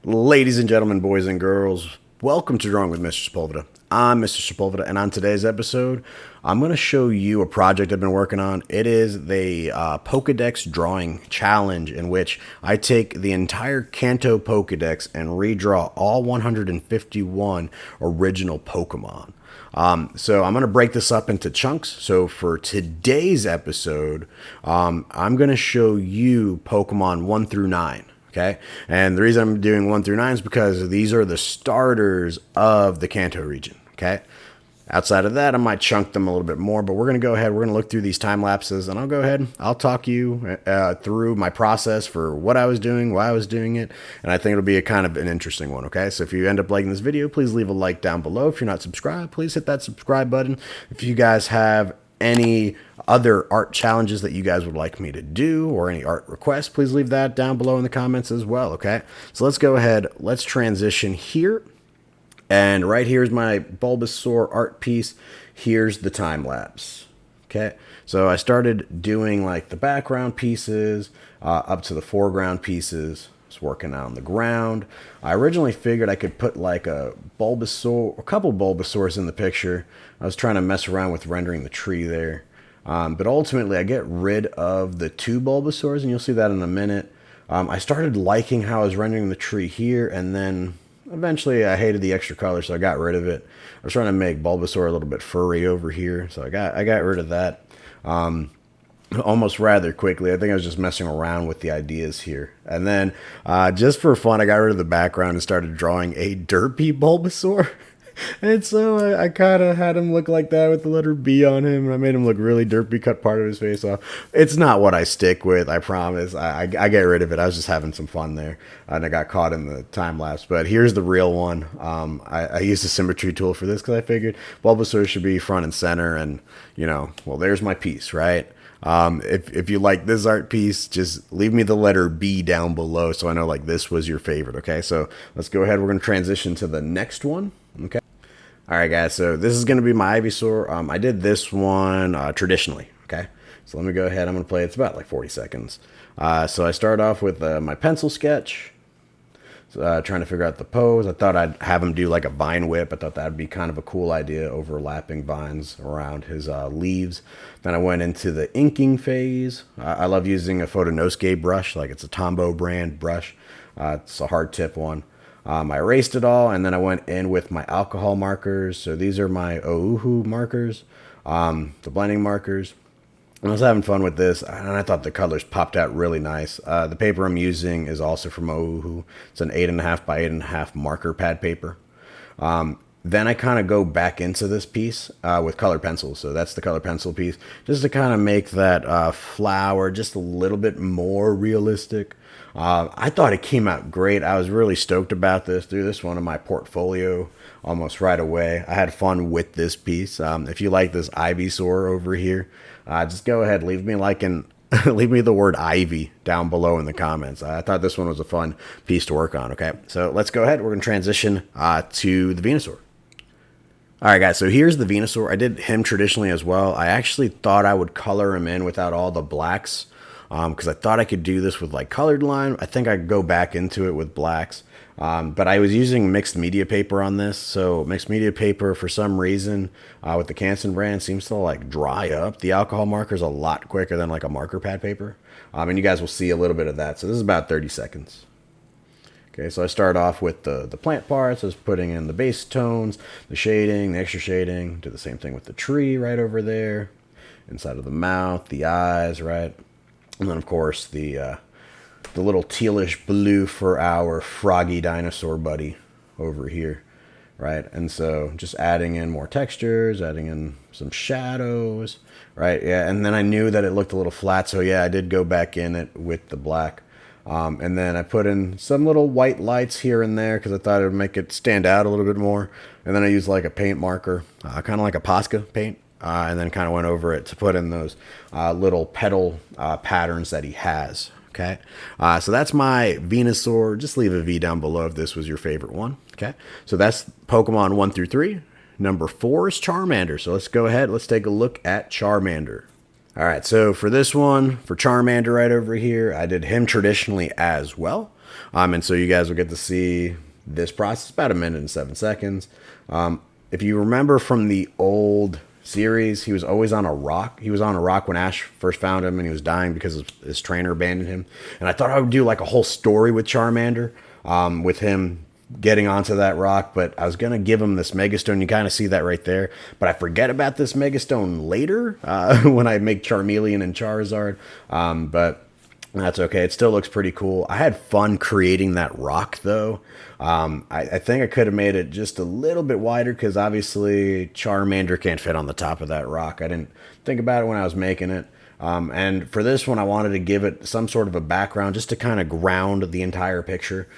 Ladies and gentlemen, boys and girls, welcome to Drawing with Mr. Sepulveda. I'm Mr. Sepulveda, and on today's episode, I'm going to show you a project I've been working on. It is the Pokedex Drawing Challenge, in which I take the entire Kanto Pokedex and redraw all 151 original Pokemon. So I'm going to break this up into chunks. So for today's episode, I'm going to show you Pokemon 1 through 9. Okay, and the reason I'm doing 1 through 9 is because these are the starters of the Kanto region. Okay, outside of that, I might chunk them a little bit more, but we're going to go ahead. We're going to look through these time lapses, and I'll go ahead. I'll talk you through my process for what I was doing, why I was doing it, and I think it'll be a kind of an interesting one. Okay, so if you end up liking this video, please leave a like down below. If you're not subscribed, please hit that subscribe button. If you guys have any other art challenges that you guys would like me to do or any art requests, please leave that down below in the comments as well. Okay, so let's go ahead. Let's transition here. And right here is my Bulbasaur art piece. Here's the time lapse. Okay, so I started doing like the background pieces up to the foreground pieces. Was working out on the ground. I originally figured I could put like a Bulbasaur, a couple Bulbasaurs in the picture. I was trying to mess around with rendering the tree there. But ultimately, I get rid of the 2 Bulbasaurs, and you'll see that in a minute. I started liking how I was rendering the tree here, and then eventually I hated the extra color, so I got rid of it. I was trying to make Bulbasaur a little bit furry over here, so I got rid of that. Almost rather quickly. I think I was just messing around with the ideas here. And then, just for fun, I got rid of the background and started drawing a derpy Bulbasaur. And so I kind of had him look like that with the letter B on him, and I made him look really derpy, cut part of his face off. It's not what I stick with, I promise. I get rid of it. I was just having some fun there, and I got caught in the time lapse. But here's the real one. I used the symmetry tool for this because I figured Bulbasaur should be front and center, and, you know, well, there's my piece, right? If you like this art piece, just leave me the letter B down below so I know like this was your favorite. Okay, so let's go ahead. We're going to transition to the next one. Okay. All right, guys. So this is going to be my Ivysaur. I did this one traditionally. Okay. So let me go ahead. I'm going to play. It's about like 40 seconds. So I start off with my pencil sketch. Trying to figure out the pose. I thought I'd have him do like a vine whip. I thought that'd be kind of a cool idea, overlapping vines around his leaves. Then I went into the inking phase. I love using a Photonosuke brush, like it's a Tombow brand brush. It's a hard tip one. I erased it all, and then I went in with my alcohol markers. So these are my Ouhu markers, the blending markers. I was having fun with this, and I thought the colors popped out really nice. The paper I'm using is also from Ouhu. It's an 8.5 by 8.5 marker pad paper. Then I kind of go back into this piece with colored pencils. So that's the color pencil piece, just to kind of make that flower just a little bit more realistic. I thought it came out great. I was really stoked about this. Threw this one in my portfolio almost right away. I had fun with this piece. If you like this Ivysaur over here, just go ahead, leave me leave me the word Ivy down below in the comments. I thought this one was a fun piece to work on. Okay, so let's go ahead. We're gonna transition to the Venusaur. All right, guys, so here's the Venusaur. I did him traditionally as well. I actually thought I would color him in without all the blacks because I thought I could do this with like colored line. I think I could go back into it with blacks. But I was using mixed media paper on this. So mixed media paper, for some reason, with the Canson brand, seems to like dry up the alcohol markers a lot quicker than like a marker pad paper. And you guys will see a little bit of that. So this is about 30 seconds. Okay, so I start off with the plant parts. I was putting in the base tones, the shading, the extra shading. Do the same thing with the tree right over there. Inside of the mouth, the eyes, right? And then, of course, the little tealish blue for our froggy dinosaur buddy over here, right? And so just adding in more textures, adding in some shadows, right? Yeah, and then I knew that it looked a little flat, so yeah, I did go back in it with the black. And then I put in some little white lights here and there because I thought it would make it stand out a little bit more. And then I used like a paint marker, kind of like a Posca paint. And then kind of went over it to put in those little petal patterns that he has. Okay, so that's my Venusaur. Just leave a V down below if this was your favorite one. Okay, so that's Pokemon 1 through 3. Number 4 is Charmander. So let's go ahead. Let's take a look at Charmander. All right, so for this one, for Charmander right over here, I did him traditionally as well. And so you guys will get to see this process about 1 minute and 7 seconds. If you remember from the old series, he was always on a rock. He was on a rock when Ash first found him, and he was dying because his trainer abandoned him. And I thought I would do like a whole story with Charmander, with him getting onto that rock, but I was going to give him this Megastone. You kind of see that right there. But I forget about this Megastone later when I make Charmeleon and Charizard. But that's okay. It still looks pretty cool. I had fun creating that rock, though. I think I could have made it just a little bit wider because obviously Charmander can't fit on the top of that rock. I didn't think about it when I was making it. And for this one, I wanted to give it some sort of a background just to kind of ground the entire picture.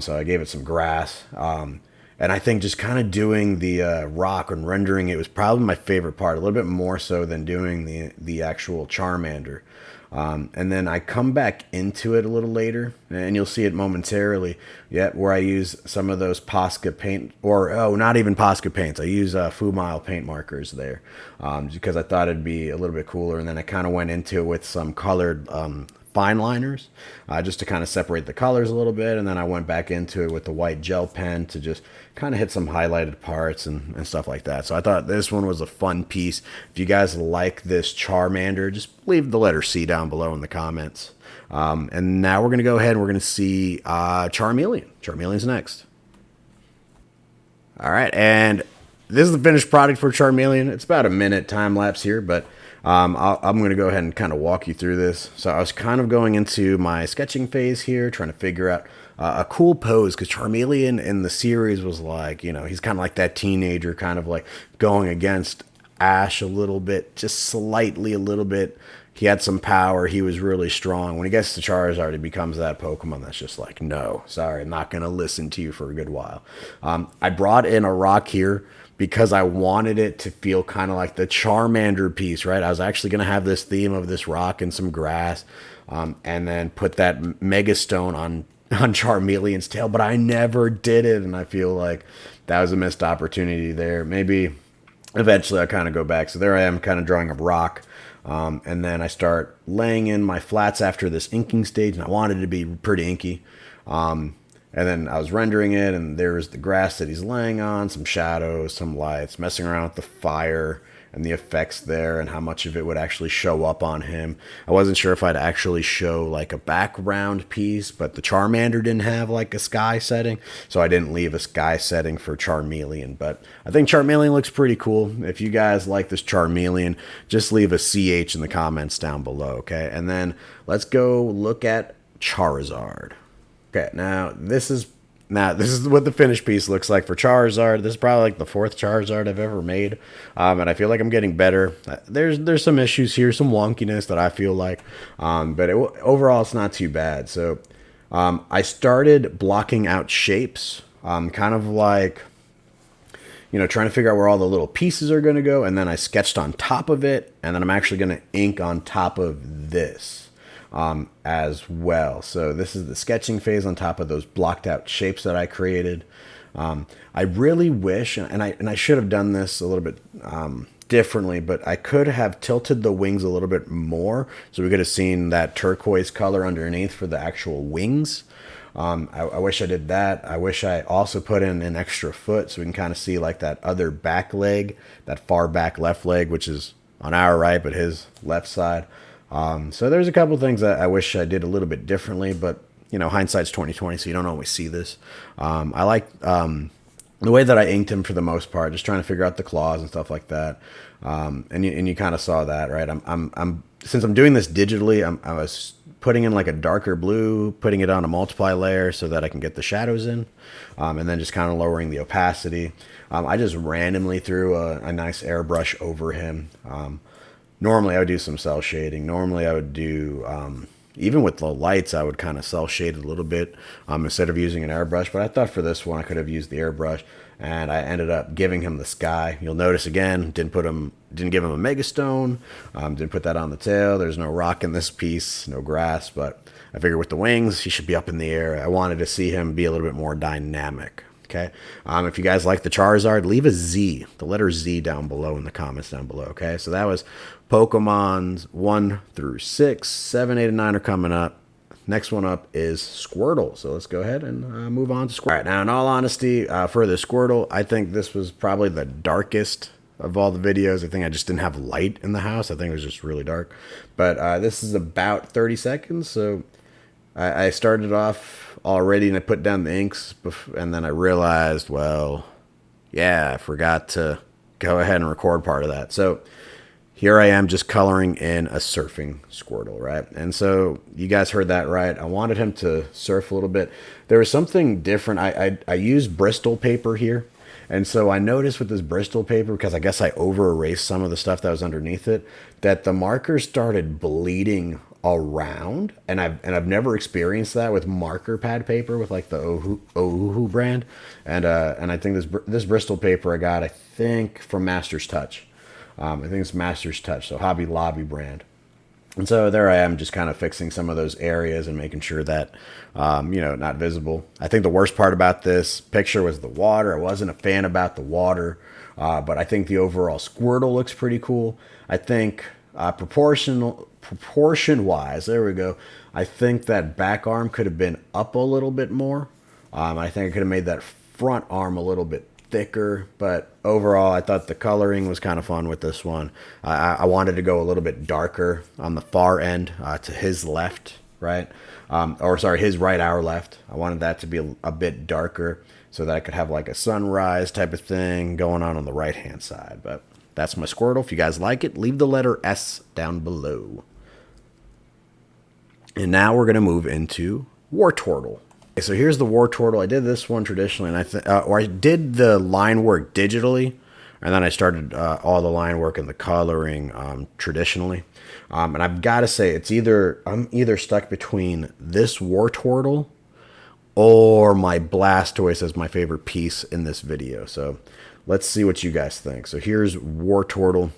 So I gave it some grass. And I think just kind of doing the rock and rendering it was probably my favorite part, a little bit more so than doing the actual Charmander. And then I come back into it a little later, and you'll see it momentarily, where I use some of those Posca paint, or not even Posca paints. I use Fumile paint markers there, because I thought it'd be a little bit cooler. And then I kind of went into it with some colored fine liners, just to kind of separate the colors a little bit. And then I went back into it with the white gel pen to just kind of hit some highlighted parts and stuff like that. So I thought this one was a fun piece. If you guys like this Charmander, just leave the letter C down below in the comments. And now we're going to go ahead and we're going to see Charmeleon. Charmeleon's next. All right, and this is the finished product for Charmeleon. It's about a minute time lapse here, but I'm going to go ahead and kind of walk you through this. So I was kind of going into my sketching phase here, trying to figure out a cool pose, because Charmeleon in the series was like, he's kind of like that teenager, kind of like going against Ash a little bit, just slightly a little bit. He had some power. He was really strong. When he gets to Charizard, he becomes that Pokemon that's just like, no, sorry, I'm not going to listen to you for a good while. I brought in a rock here because I wanted it to feel kind of like the Charmander piece, right? I was actually going to have this theme of this rock and some grass, and then put that Megastone on Charmeleon's tail, but I never did it, and I feel like that was a missed opportunity there. Maybe eventually I'll kind of go back. So there I am kind of drawing a rock, and then I start laying in my flats after this inking stage, and I wanted it to be pretty inky. And then I was rendering it, and there's the grass that he's laying on, some shadows, some lights, messing around with the fire and the effects there and how much of it would actually show up on him. I wasn't sure if I'd actually show like a background piece, but the Charmander didn't have like a sky setting, so I didn't leave a sky setting for Charmeleon. But I think Charmeleon looks pretty cool. If you guys like this Charmeleon, just leave a CH in the comments down below, okay? And then let's go look at Charizard. Okay, now this is what the finished piece looks like for Charizard. This is probably like the 4th Charizard I've ever made, and I feel like I'm getting better. There's some issues here, some wonkiness that I feel like, but overall it's not too bad. So I started blocking out shapes, kind of like, trying to figure out where all the little pieces are going to go, and then I sketched on top of it, and then I'm actually going to ink on top of this. As well. So this is the sketching phase on top of those blocked out shapes that I created. I really wish, and I should have done this a little bit differently, but I could have tilted the wings a little bit more, so we could have seen that turquoise color underneath for the actual wings. I wish I did that. I wish I also put in an extra foot so we can kind of see like that other back leg, that far back left leg, which is on our right, but his left side. So there's a couple things that I wish I did a little bit differently, but hindsight's 20/20, so you don't always see this. I like the way that I inked him for the most part, just trying to figure out the claws and stuff like that. And you kind of saw that, right? Since I'm doing this digitally, I was putting in like a darker blue, putting it on a multiply layer so that I can get the shadows in, and then just kind of lowering the opacity. I just randomly threw a nice airbrush over him. Normally I would do some cell shading. Normally I would do, even with the lights, I would kind of cell shade a little bit instead of using an airbrush. But I thought for this one I could have used the airbrush, and I ended up giving him the sky. You'll notice again, didn't give him a Megastone, didn't put that on the tail. There's no rock in this piece, no grass, but I figured with the wings, he should be up in the air. I wanted to see him be a little bit more dynamic. Okay. If you guys like the Charizard, leave a Z, the letter Z down below in the comments down below. Okay. So that was Pokemon's 1 through 6, 7, 8, and 9 are coming up. next one up is Squirtle. So let's go ahead and move on to Squirtle. All right, now in all honesty, for the Squirtle, I think this was probably the darkest of all the videos. I think I just didn't have light in the house. I think it was just really dark. But this is about 30 seconds. So I started off already and I put down the inks. And then I realized, well, yeah, I forgot to go ahead and record part of that. So here I am just coloring in a surfing Squirtle, right? And so you guys heard that right. I wanted him to surf a little bit. There was something different. I used Bristol paper here. And so I noticed with this Bristol paper, because I guess I over erased some of the stuff that was underneath it, that the markers started bleeding around. And I've never experienced that with marker pad paper with like the Ohuhu brand. And I think this Bristol paper I got, I think, from Master's Touch. I think it's Master's Touch, so Hobby Lobby brand. And so there I am just kind of fixing some of those areas and making sure that, not visible. I think the worst part about this picture was the water. I wasn't a fan about the water, but I think the overall Squirtle looks pretty cool. I think proportion-wise, there we go, I think that back arm could have been up a little bit more. I think I could have made that front arm a little bit thicker, but overall I thought the coloring was kind of fun with this one. I wanted to go a little bit darker on the far end to his left, right? His right, our left. I wanted that to be a bit darker so that I could have like a sunrise type of thing going on the right hand side. But that's my Squirtle. If you guys like it, leave the letter S down below. And now we're going to move into Wartortle. Okay, so here's the Wartortle. I did this one traditionally, and I did the line work digitally, and then I started all the line work and the coloring traditionally. And I've got to say, I'm either stuck between this Wartortle or my Blastoise as my favorite piece in this video. So let's see what you guys think. So here's Wartortle.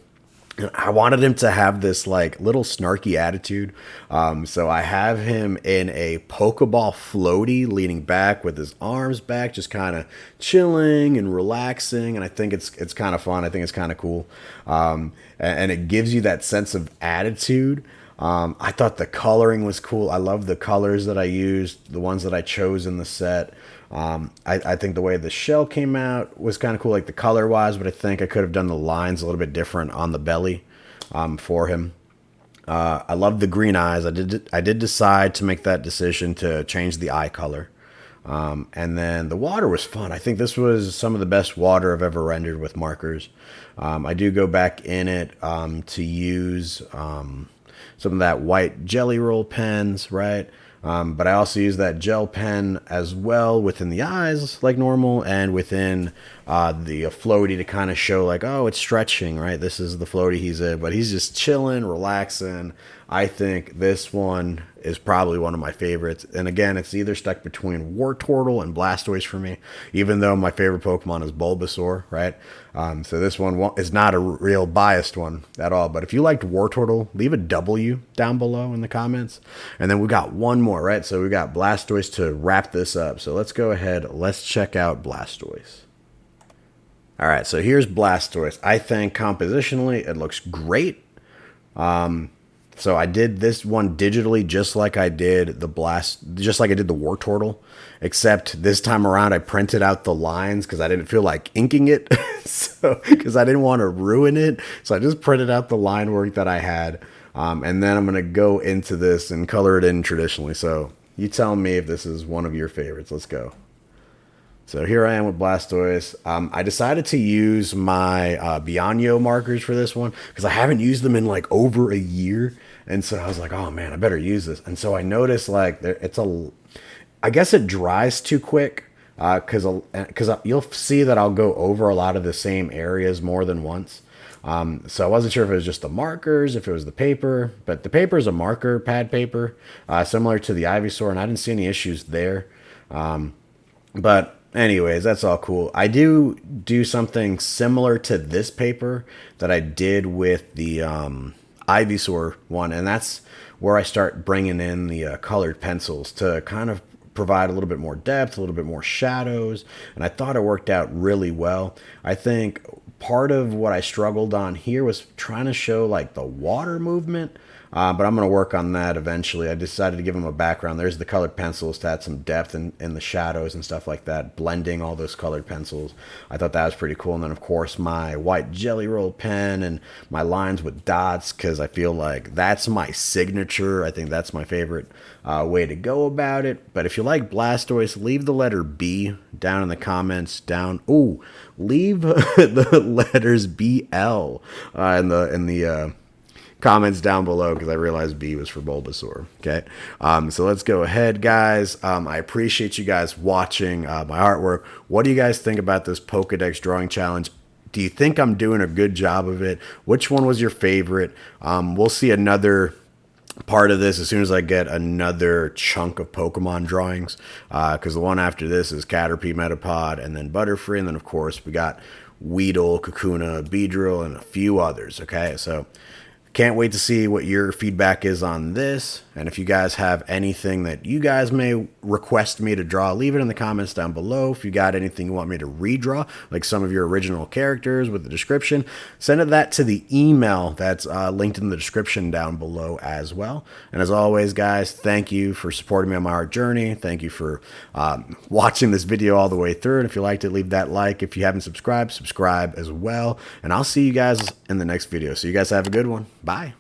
I wanted him to have this like little snarky attitude. So I have him in a Pokeball floaty leaning back with his arms back, just kind of chilling and relaxing. And I think it's kind of fun. I think it's kind of cool. And it gives you that sense of attitude. I thought the coloring was cool. I love the colors that I used, the ones that I chose in the set. I think the way the shell came out was kind of cool, like the color wise, but I think I could have done the lines a little bit different on the belly for him. I love the green eyes. I did decide to make that decision to change the eye color. And then the water was fun. I think this was some of the best water I've ever rendered with markers. I do go back in it to use some of that white jelly roll pens, right? But I also use that gel pen as well within the eyes like normal and within the floaty to kind of show like, oh, it's stretching, right? This is the floaty he's in, but he's just chilling, relaxing. I think this one is probably one of my favorites. And again, it's either stuck between Wartortle and Blastoise for me, even though my favorite Pokemon is Bulbasaur, right? So this one is not a real biased one at all. But if you liked Wartortle, leave a W down below in the comments. And then we got one more, right? So we got Blastoise to wrap this up. So let's go ahead. Let's check out Blastoise. All right, so here's Blastoise. I think compositionally it looks great. So I did this one digitally just like I did the Wartortle, except this time around I printed out the lines because I didn't feel like inking it, because I didn't want to ruin it. So I just printed out the line work that I had, and then I'm going to go into this and color it in traditionally. So you tell me if this is one of your favorites. Let's go. So here I am with Blastoise. I decided to use my Bianyo markers for this one because I haven't used them in like over a year. And so I was like, oh man, I better use this. And so I noticed like I guess it dries too quick because you'll see that I'll go over a lot of the same areas more than once. So I wasn't sure if it was just the markers, if it was the paper, but the paper is a marker pad paper, similar to the Ivysaur, and I didn't see any issues there. But anyways, that's all cool. I do something similar to this paper that I did with the Ivysaur one, and that's where I start bringing in the colored pencils to kind of provide a little bit more depth, a little bit more shadows, and I thought it worked out really well. I think part of what I struggled on here was trying to show like the water movement, but I'm going to work on that eventually. I decided to give him a background. There's the colored pencils to add some depth in the shadows and stuff like that, blending all those colored pencils. I thought that was pretty cool. And then, of course, my white jelly roll pen and my lines with dots, because I feel like that's my signature. I think that's my favorite way to go about it. But if you like Blastoise, leave the letter B down in the comments. Leave the letters BL in the comments down below, because I realized B was for Bulbasaur. Okay, so let's go ahead, guys. I appreciate you guys watching my artwork. What do you guys think about this Pokedex drawing challenge? Do you think I'm doing a good job of it? Which one was your favorite? We'll see another part of this as soon as I get another chunk of Pokemon drawings, because the one after this is Caterpie, Metapod, and then Butterfree, and then of course we got Weedle, Kakuna, Beedrill, and a few others. Okay, so can't wait to see what your feedback is on this. And if you guys have anything that you guys may request me to draw, leave it in the comments down below. If you got anything you want me to redraw, like some of your original characters with the description, send that to the email that's linked in the description down below as well. And as always, guys, thank you for supporting me on my art journey. Thank you for watching this video all the way through. And if you liked it, leave that like. If you haven't subscribed, subscribe as well. And I'll see you guys in the next video. So you guys have a good one. Bye.